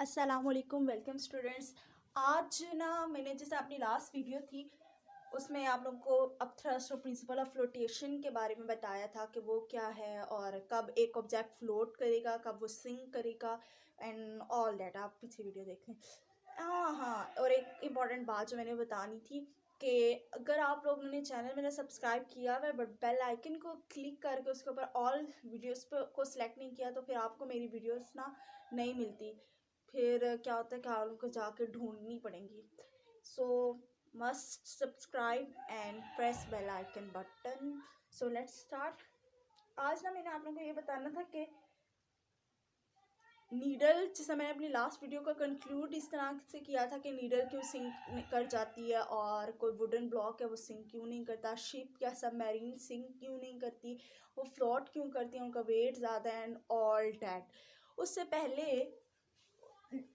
अस्सलामुअलैकुम, welcome students. आज ना मैंने जैसे अपनी लास्ट वीडियो थी उसमें आप लोगों को अब थ्रस्ट और प्रिंसिपल ऑफ फ्लोटेशन के बारे में बताया था कि वो क्या है और कब एक ऑब्जेक्ट फ्लोट करेगा, कब वो सिंक करेगा एंड ऑल दैट। आप पीछे वीडियो देख लें। हाँ, और एक इम्पॉर्टेंट बात जो मैंने बतानी थी कि अगर आप लोगों ने चैनल मेरा सब्सक्राइब किया हुआ है बट बेल आइकन को क्लिक करके उसके ऊपर ऑल वीडियोस को सिलेक्ट नहीं किया तो फिर आपको मेरी वीडियोस ना नहीं मिलती। फिर क्या होता है कि आप लोगों को जाकर ढूंढनी पड़ेंगी। So must subscribe and press bell icon button. So let's start. आज ना मैंने आप लोगों को ये बताना था कि नीडल, जैसे मैंने अपनी लास्ट वीडियो का कंक्लूड इस तरह से किया था कि नीडल क्यों सिंक कर जाती है और कोई वुडन ब्लॉक है वो सिंक क्यों नहीं करता, शिप या सबमरीन सिंक क्यों नहीं करती, वो फ्लोट क्यों करती है, उनका वेट ज़्यादा एंड ऑल डैट। उससे पहले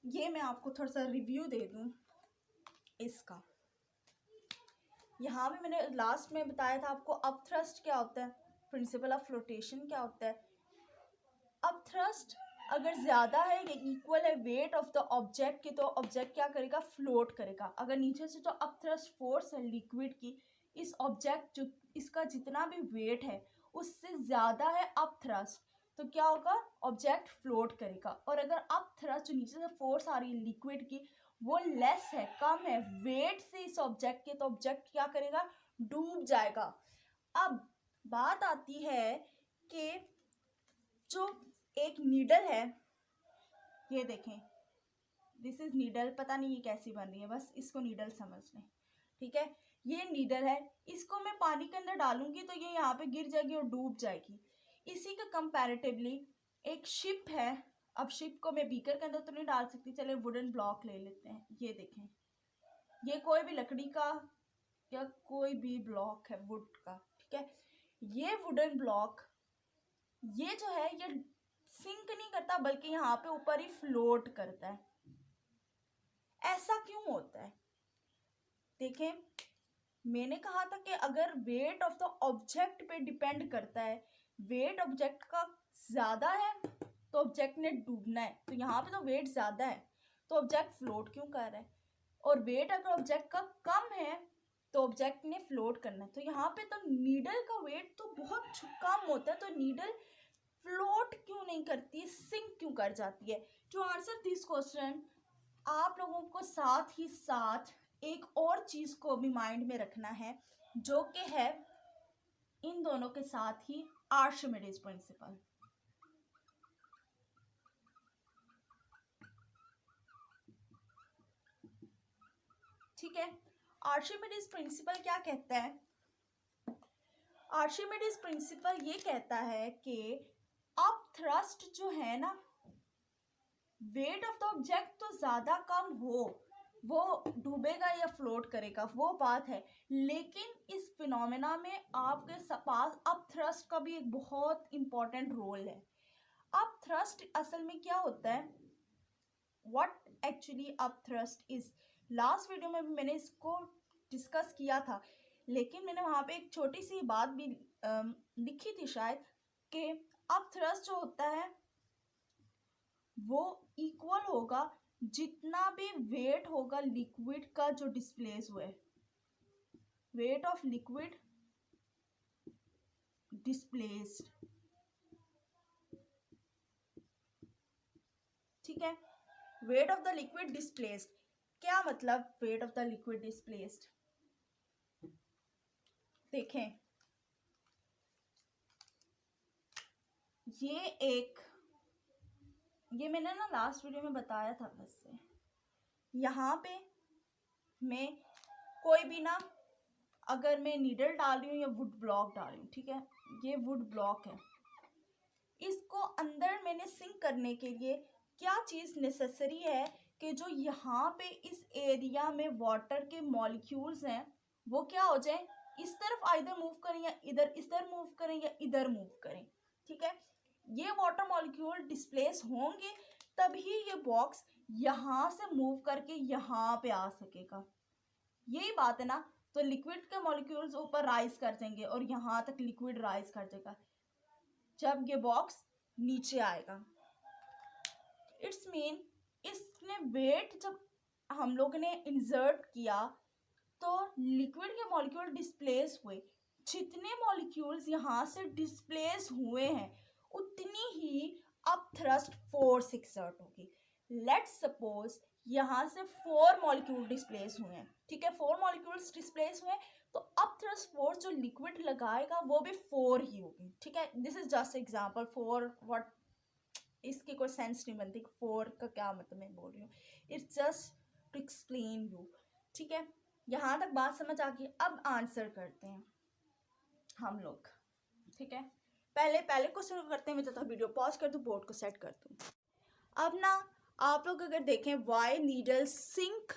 ये मैं आपको थोड़ा सा रिव्यू दे दूँ इसका। यहाँ पे मैंने लास्ट में बताया था आपको अप थ्रस्ट क्या होता है, प्रिंसिपल ऑफ फ्लोटेशन क्या होता है। अप थ्रस्ट अगर ज़्यादा है या इक्वल है वेट ऑफ द ऑब्जेक्ट की तो ऑब्जेक्ट क्या करेगा, फ्लोट करेगा। अगर नीचे से जो अप थ्रस्ट फोर्स है लिक्विड की, इस ऑब्जेक्ट जो इसका जितना भी वेट है उससे ज़्यादा है अप थ्रस्ट, तो क्या होगा, ऑब्जेक्ट फ्लोट करेगा। और अगर अप थ्रस्ट जो नीचे से फोर्स आ रही है लिक्विड की वो लेस है, कम है वेट से इस ऑब्जेक्ट के, तो ऑब्जेक्ट क्या करेगा, डूब जाएगा। अब बात आती है कि जो एक नीडल है, ये देखें, दिस इज नीडल। पता नहीं ये कैसी बन रही है, बस इसको नीडल समझ लें, ठीक है। ये नीडल है, इसको मैं पानी के अंदर डालूंगी तो ये यहाँ पे गिर जाएगी और डूब जाएगी। इसी का कंपैरेटिवली एक शिप है। अब शिप को मैं बीकर के अंदर तो नहीं डाल सकती, चले वुडन ब्लॉक ले लेते हैं। ये देखें, ये कोई भी लकड़ी का या कोई भी ब्लॉक है वुड का, ठीक है। ये वुडन ब्लॉक ये जो है ये सिंक नहीं करता बल्कि यहाँ पे ऊपर ही फ्लोट करता है। ऐसा क्यों होता है, देखें, मैंने कहा था कि अगर वेट ऑफ द ऑब्जेक्ट पे डिपेंड करता है, वेट ऑब्जेक्ट का ज्यादा है तो ऑब्जेक्ट ने डूबना है, तो यहाँ पे तो वेट ज्यादा है तो ऑब्जेक्ट फ्लोट क्यों कर रहा है। और वेट अगर ऑब्जेक्ट का कम है तो ऑब्जेक्ट ने फ्लोट करना है। तो यहाँ पे तो नीडल का वेट तो बहुत कम होता है, तो नीडल फ्लोट क्यों नहीं करती, सिंक क्यों कर जाती है। टू आंसर दिस क्वेश्चन आप लोगों को साथ ही साथ एक और चीज को भी माइंड में रखना है, जो कि है इन दोनों के साथ ही आर्शिमिडीज प्रिंसिपल। ठीक है, आर्शिमिडीज प्रिंसिपल क्या कहता है, आर्शिमिडीज प्रिंसिपल ये कहता है कि अप थ्रस्ट जो है ना, वेट ऑफ द ऑब्जेक्ट तो ज्यादा कम हो, वो डूबेगा या फ्लोट करेगा वो बात है, लेकिन इस फिनोमेना में आपके पास अप थ्रस्ट का भी एक बहुत इंपॉर्टेंट रोल है। अप थ्रस्ट असल में क्या होता है, what actually up thrust is. Last video में भी मैंने इसको डिस्कस किया था, लेकिन मैंने वहां पे एक छोटी सी बात भी लिखी थी शायद, कि अप थ्रस्ट जो होता है वो इक्वल होगा जितना भी वेट होगा लिक्विड का जो डिस्प्लेस हुआ है, वेट ऑफ लिक्विड डिस्प्लेस्ड, ठीक है। Weight of the liquid displaced क्या मतलब, weight of the liquid displaced, देखें, ये मैंने ना लास्ट वीडियो में बताया था बस से। यहाँ पे मैं कोई भी ना, अगर मैं नीडल डाल रही हूँ या वुड ब्लॉक डाल रही हूँ, ठीक है, ये वुड ब्लॉक है, इसको अंदर मैंने सिंक करने के लिए क्या चीज़ नेसेसरी है कि जो यहाँ पे इस एरिया में वाटर के मॉलिक्यूल्स हैं वो क्या हो जाए, इस तरफ आइदर मूव करें या इधर मूव करें या इधर मूव करें, ठीक है। ये वाटर मॉलिक्यूल डिस्प्लेस होंगे तभी ये बॉक्स यहाँ से मूव करके यहाँ पे आ सकेगा, यही बात है ना। तो लिक्विड के मॉलिक्यूल्स ऊपर राइज कर जाएंगे और यहाँ तक लिक्विड राइज कर जाएगा जब ये बॉक्स नीचे आएगा। इट्स मीन इसमें वेट जब हम लोग ने इंसर्ट किया तो लिक्विड के मॉलिक्यूल डिस्प्लेस हुए। जितने मॉलिक्यूल्स यहाँ से डिस्प्लेस हुए हैं उतनी ही अब थ्रस्ट फोर्स एक्सर्ट होगी। लेट्स सपोज यहाँ से 4 मॉलिक्यूल डिस्प्लेस हुए हैं, ठीक है, 4 मॉलिक्यूल्स डिस्प्लेस हुए, तो अब थ्रस्ट फोर्स जो लिक्विड लगाएगा वो भी 4 ही होगी, ठीक है। This is just example 4, what, इसकी कोई सेंस नहीं बनती 4 का क्या मतलब मैं बोल रही हूँ, it's just to explain you, ठीक है। यहाँ तक बात समझ आ गई। अब आंसर करते हैं हम लोग, ठीक है। पहले क्वेश्चन करते हैं, मैं तो वीडियो पॉज कर दूँ, बोर्ड को सेट कर दूँ। अब ना आप लोग अगर देखें वाई नीडल सिंक,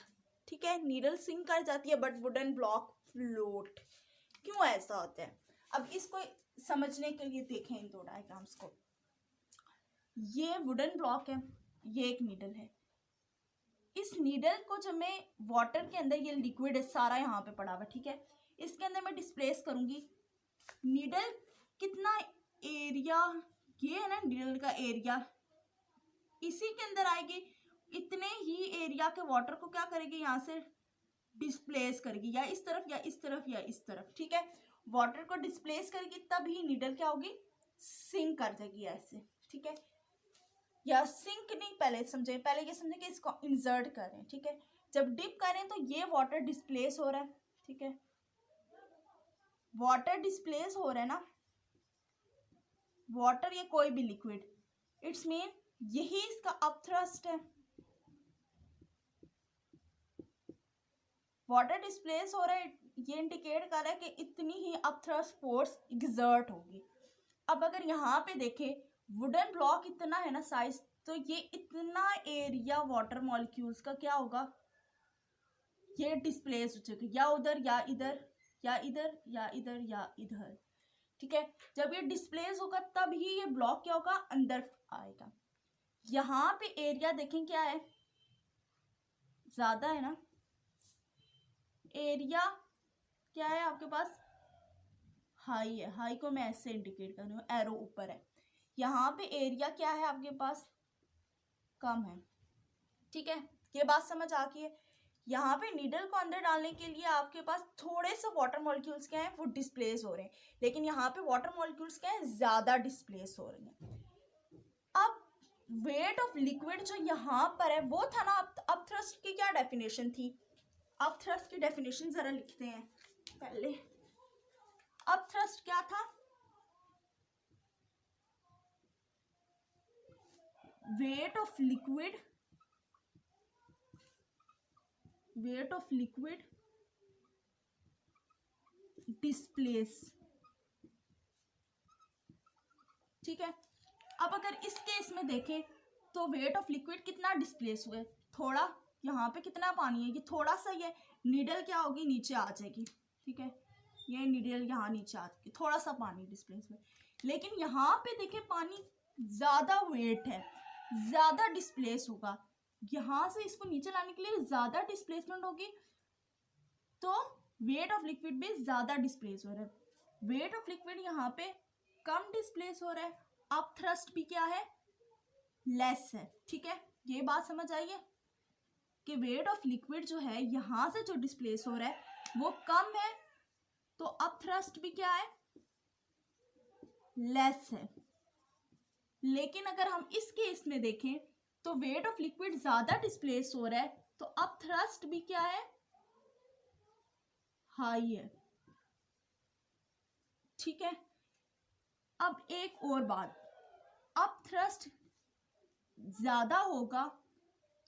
ठीक है, नीडल सिंक कर जाती है बट वुडन ब्लॉक फ्लोट, क्यों ऐसा होता है? अब इसको समझने के लिए देखें इन दो डायग्राम्स को। ये वुडन ब्लॉक है, ये एक नीडल है। इस नीडल को जब मैं वाटर के अंदर, ये लिक्विड है सारा यहाँ पे पड़ा हुआ, ठीक है, इसके अंदर मैं डिस्प्लेस करूंगी, नीडल कितना एरिया, ये है ना नीडल का एरिया, इसी के अंदर आएगी, इतने ही एरिया के वाटर को क्या करेगी, यहाँ से डिस्प्लेस करेगी, या इस तरफ या इस तरफ या इस तरफ, ठीक है। वाटर को डिस्प्लेस करेगी तब ही नीडल क्या होगी, सिंक कर जाएगी ऐसे, ठीक है। या सिंक नहीं, पहले समझे, पहले ये समझे कि इसको इंसर्ट करें, ठीक है। जब डिप करें तो ये वाटर डिस्प्लेस हो रहा है, ठीक है, वाटर डिस्प्लेस हो रहा है ना, वाटर या कोई भी लिक्विड, इट्स मीन यही इसका अपथ्रस्ट है, वाटर डिस्प्लेस हो रहा है, ये इंडिकेट कर रहा है कि इतनी ही अपथ्रस्ट फोर्स एग्जर्ट होगी। अब अगर यहाँ पे देखें वुडन ब्लॉक इतना है ना साइज, तो ये इतना एरिया वाटर मॉलिक्यूल्स का क्या होगा, ये डिस्प्लेस हो जाएगा, या उधर या इधर या इधर या इधर या इधर, ठीक है। जब ये डिस्प्लेस होगा तब ही ये ब्लॉक क्या होगा, अंदर आएगा। यहाँ पे एरिया देखें क्या है, ज्यादा है ना, एरिया क्या है आपके पास, हाई है, हाई को मैं ऐसे इंडिकेट कर रही हूँ, एरो ऊपर है। यहाँ पे एरिया क्या है आपके पास, कम है, ठीक है, ये बात समझ आ गई है। यहाँ पे नीडल को अंदर डालने के लिए आपके पास थोड़े से वाटर मॉलिक्यूल्स क्या हैं, वो डिस्प्लेस हो रहे हैं, लेकिन यहाँ पे वाटर मॉलिक्यूल्स क्या है, ज्यादा डिस्प्लेस हो रहे हैं। अब वेट ऑफ लिक्विड जो यहाँ पर है वो था ना, अब थ्रस्ट की क्या डेफिनेशन थी, अब थ्रस्ट की डेफिनेशन जरा लिखते हैं पहले। अब थ्रस्ट क्या था, weight of liquid, weight of liquid displace, ठीक है। अब अगर इस केस में देखें तो वेट ऑफ लिक्विड कितना डिस्प्लेस हुआ है, थोड़ा, यहाँ पे कितना पानी है, ये थोड़ा सा ही है, नीडल क्या होगी, नीचे आ जाएगी, ठीक है, ये नीडल यहाँ नीचे आ जाएगी, थोड़ा सा पानी डिस्प्लेस हुआ। लेकिन यहाँ पे देखें पानी ज्यादा वेट है, ज्यादा डिस्प्लेस होगा, यहाँ से इसको नीचे लाने के लिए ज्यादा डिस्प्लेसमेंट होगी, तो वेट ऑफ लिक्विड भी ज्यादा डिस्प्लेस हो रहा है। वेट ऑफ लिक्विड यहाँ पे कम डिस्प्लेस हो रहा है, अब थ्रस्ट भी क्या है, लेस है, ठीक है। ये बात समझ आई है कि वेट ऑफ लिक्विड जो है यहाँ से जो डिस्प्लेस हो रहा है वो कम है, तो अब थ्रस्ट भी क्या है, लेस है। लेकिन अगर हम इस केस में देखें तो वेट ऑफ लिक्विड ज्यादा डिस्प्लेस हो रहा है, तो अब थ्रस्ट भी क्या है, हाई है, ठीक है। अब एक और बात, अब थ्रस्ट ज्यादा होगा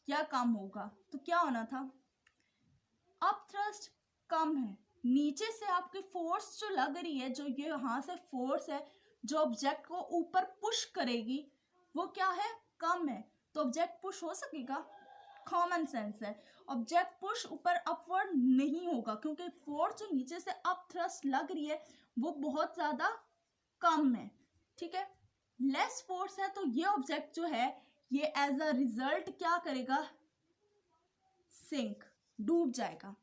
या कम होगा, तो क्या होना था, अब थ्रस्ट कम है, नीचे से आपकी फोर्स जो लग रही है, जो ये यहाँ से फोर्स है जो ऑब्जेक्ट को ऊपर पुश करेगी, वो क्या है, कम है, तो ऑब्जेक्ट पुश हो सकेगा, कॉमन सेंस है, ऑब्जेक्ट पुश ऊपर अपवर्ड नहीं होगा, क्योंकि फोर्स जो नीचे से अप थ्रस्ट लग रही है वो बहुत ज्यादा कम है, ठीक है, लेस फोर्स है, तो ये ऑब्जेक्ट जो है ये एज अ रिजल्ट क्या करेगा, सिंक, डूब जाएगा।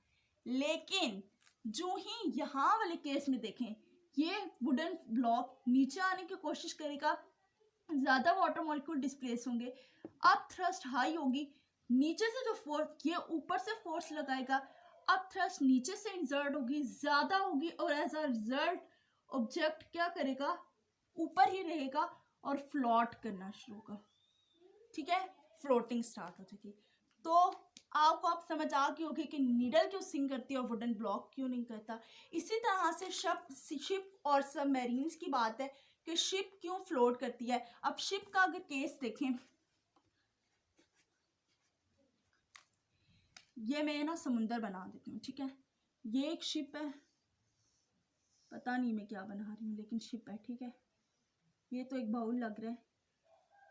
लेकिन जो ही यहाँ वाले केस में देखें, ये वुडन ब्लॉक नीचे आने की कोशिश करेगा, ज्यादा वाटर मॉलिक्यूल डिस्प्लेस होंगे, अब थ्रस्ट हाई होगी, नीचे से जो फोर्स, ये ऊपर से फोर्स लगाएगा, अब थ्रस्ट नीचे से इंसर्ट होगी, ज्यादा होगी, और एज अ रिजल्ट ऑब्जेक्ट क्या करेगा, ऊपर ही रहेगा और फ्लोट करना शुरू होगा, ठीक है, फ्लोटिंग स्टार्ट हो जाएगी। तो आपको आप समझ आ गई होगी कि नीडल क्यों सिंक करती है और वुडन ब्लॉक क्यों नहीं करता। इसी तरह से शिप और सबमरीन्स की बात है कि शिप क्यों फ्लोट करती है। अब शिप का अगर केस देखें, ये मैं ना समुंदर बना देती हूँ, ठीक है, ये एक शिप है, पता नहीं मैं क्या बना रही हूँ लेकिन शिप है, ठीक है, ये तो एक बाउल लग रहा है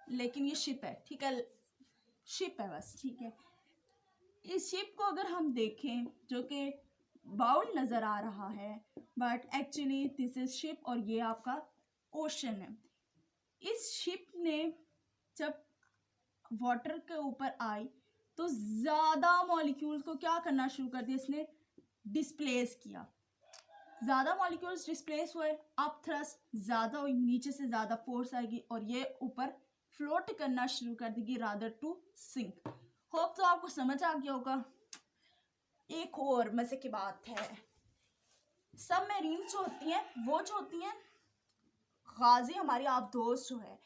लेकिन ये शिप है, ठीक है, शिप है बस, ठीक है। इस शिप को अगर हम देखें, जो कि बाउल नज़र आ रहा है, but actually this is ship और ये आपका ओशन है। इस शिप ने जब वाटर के ऊपर आई तो ज़्यादा मॉलिक्यूल्स को क्या करना शुरू कर दिया, इसने डिस्प्लेस किया, ज़्यादा मॉलिक्यूल्स डिस्प्लेस हुए, अब थ्रस्ट ज़्यादा हुई, नीचे से ज़्यादा फोर्स आएगी और ये ऊपर फ्लोट करना शुरू कर देगी रादर टू सिंक। होप तो आपको समझ आ गया होगा। एक और मजे की बात है, सबमरीन जो होती हैं, वो जो होती हैं गाजी हमारी आप दोस्त जो है,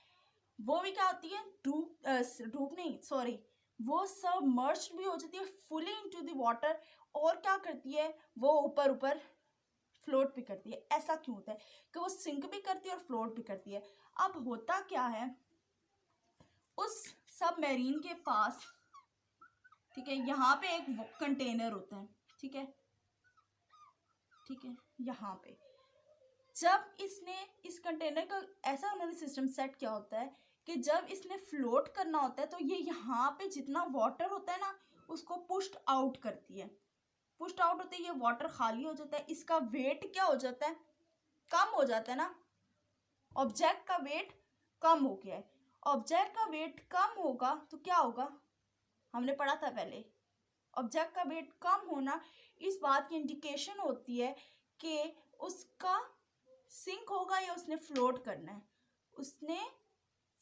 वो भी क्या होती है, डूब नहीं, सॉरी, वो सबमर्ज्ड भी हो जाती है फुली इनटू द वाटर, और क्या करती है, वो ऊपर ऊपर फ्लोट भी करती है। ऐसा क्यों होता है कि वो सिंक भी करती है और फ्लोट भी करती है। अब होता क्या है, उस सबमरीन के पास, ठीक है, यहाँ पे एक कंटेनर होता है, ठीक है, ठीक है, यहाँ पे जब इसने इस कंटेनर का ऐसा उन्होंने सिस्टम सेट किया होता है कि जब इसने फ्लोट करना होता है तो ये यहाँ पे जितना वाटर होता है ना उसको पुश्ड आउट करती है, पुश्ड आउट होते ही ये वाटर खाली हो जाता है, इसका वेट क्या हो जाता है, कम हो जाता है ना, ऑब्जेक्ट का वेट कम हो गया है। ऑब्जेक्ट का वेट कम होगा तो क्या होगा, हमने पढ़ा था पहले, ऑब्जेक्ट का वेट कम होना इस बात की इंडिकेशन होती है कि उसका सिंक होगा या उसने फ्लोट करना है, उसने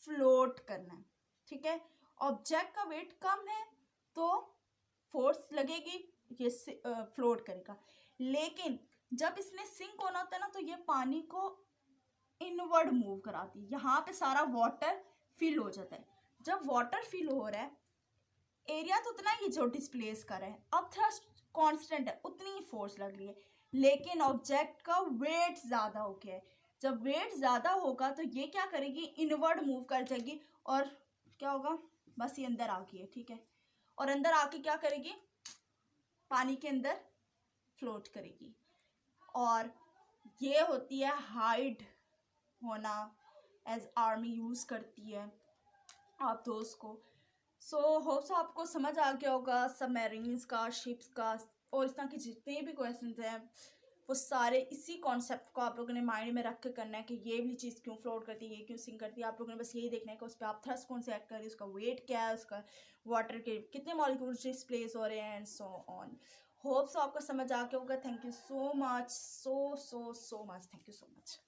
फ्लोट करना है, ठीक है। ऑब्जेक्ट का वेट कम है तो फोर्स लगेगी, ये फ्लोट करेगा, लेकिन जब इसने सिंक होना होता है ना तो ये पानी को इनवर्ड मूव कराती है, यहाँ पे सारा वाटर फिल हो जाता है। जब वाटर फिल हो रहा है, एरिया तो उतना ही जो डिस्प्लेस कर रहे हैं, अब थ्रस्ट कांस्टेंट है, उतनी ही फोर्स लग रही है, लेकिन ऑब्जेक्ट का वेट ज़्यादा हो गया है। जब वेट ज़्यादा होगा तो ये क्या करेगी, इनवर्ड मूव कर जाएगी और क्या होगा, बस ये अंदर आ गई है, ठीक है, और अंदर आके क्या करेगी, पानी के अंदर फ्लोट करेगी, और ये होती है हाइड होना, एज आर्मी यूज़ करती है आप दोस्त को। सो होप्स आपको समझ आ गया होगा सबमरीन्स का, शिप्स का, और इस तरह के जितने भी क्वेश्चंस हैं वो सारे इसी कॉन्सेप्ट को आप लोगों ने माइंड में रख के करना है कि ये भी चीज़ क्यों फ्लोट करती है, ये क्यों सिंक करती है। आप लोगों ने बस यही देखना है कि उस पर आप थ्रस्ट कौन से ऐड कर रही है, उसका वेट क्या है, उसका वाटर के कितने मॉलिक्यूल्स डिस्प्लेस हो रहे हैं, एंड सो ऑन। होप्स आपको समझ आ गया होगा। Thank you so much, so much, thank you so much.